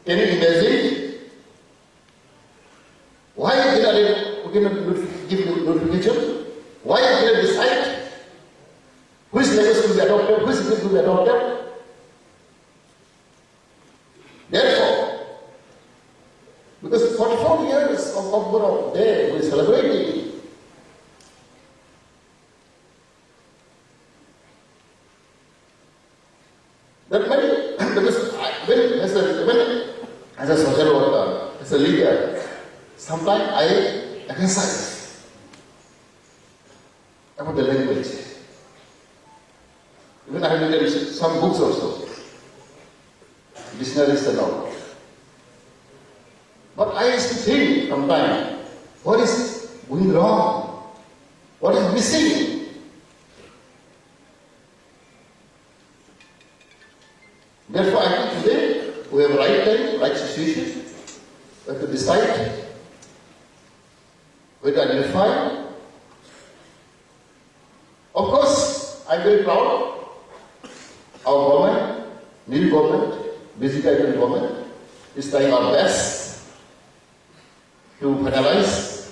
Can you imagine? Why we cannot give notification? Why we cannot decide which language will be adopted, which language will be adopted? Therefore, because 44 years of Kokborok Day we are celebrating. That many, because as a social worker, as a leader, sometimes I emphasize about the language. Even I have written some books also, dictionaries and all. But I used to think sometimes, what is going wrong? What is missing? Therefore, I think today we have right time, right situation. We have to decide, we have to identify. Of course, I am very proud. Our government, new government, basically government, is trying our best to finalize.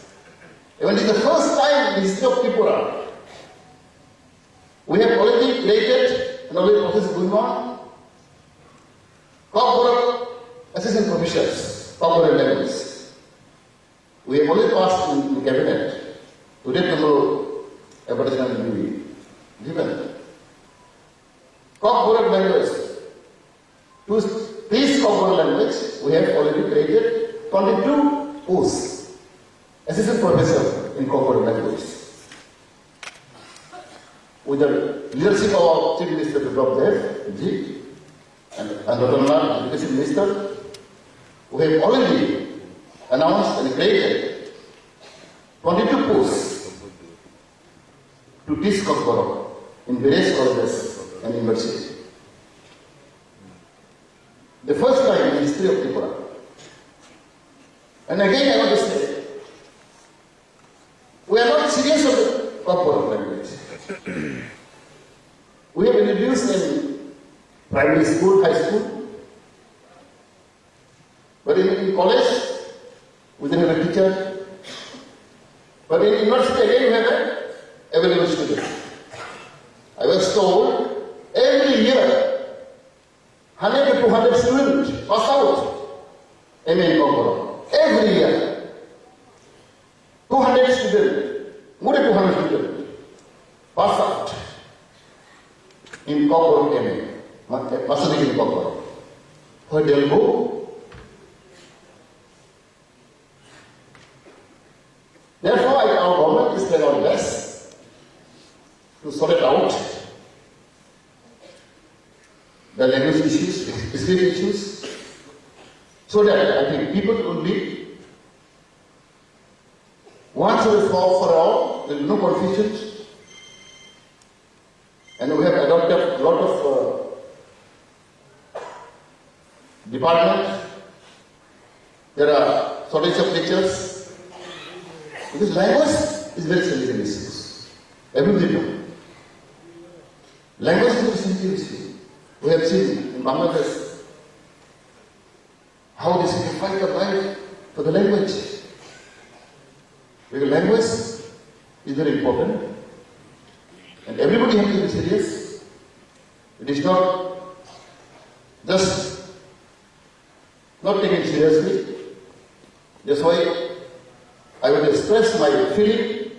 Even it is the first time in the history of Tripura, we have already created and already process going on. Kokborok assistant professors, Kokborok language. We have already passed in the cabinet. Today tomorrow advertisement will be given. Kokborok language. To teach Kokborok language, we have already created 22 posts. Assistant professor in Kokborok language. With the leadership of our Chief Minister Dr. Ji, and Dr. Education Minister, we have already announced and created 22 posts to teach Kokborok in various colleges and universities. The first time in the history of Tripura. And again I want to say, we are not serious about the Kokborok language. We have introduced in primary school, high school, but in college, we didn't have a teacher. But in university, again, we have an available student. I was told every year, 100 to 200 students pass out MA in Kokborok. Every year, 200 students, more than 200 students pass out in Kokborok MA. Master in Kokborok. Where they'll go. Therefore, our government is trying our best to sort it out. The language issues, speech issues, so that I think people will be once and for all, there is no confusion. And we have adopted a lot of department, there are shortage of teachers, because language is very sensitive issue. Everybody knows. Language is a very sensitive issue. We have seen in Bangladesh how they sacrifice their life for the language. Because language is very important, and everybody has to be serious. It is not just not taken seriously. That's why I will express my feeling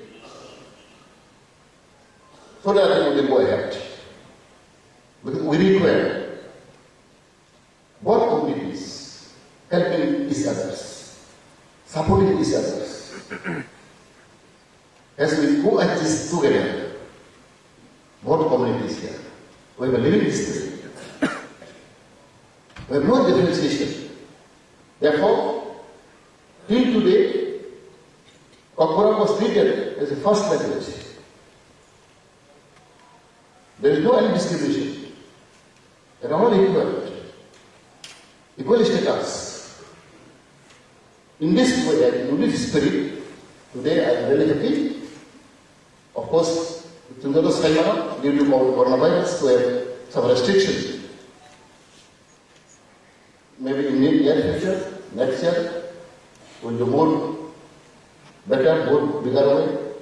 so that I can go ahead. Because we require both communities helping each others, supporting each others. As we go at this together, both communities here, we have a living history. We have no differentiation. Therefore, till today, Kokborok was treated as a first language. There is no any discrimination. They are all equal. Equal status. In this way, in this spirit, today I am very happy. Of course, due to coronavirus, we have some restrictions. Maybe in near future, next year, will be more better, more bigger way.